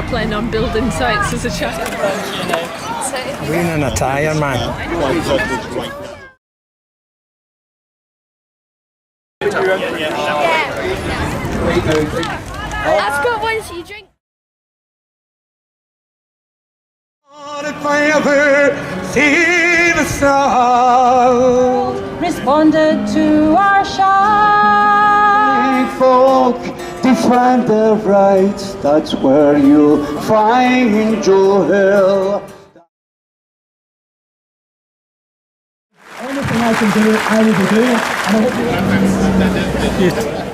start planning on building sites as a child. Green and a tyre, man. That's got once you drink. If I ever see the sun, responded to our shout. folk defend their rights, that's where you'll find Joe Hill. Anything I can do, I will be doing, and I hope you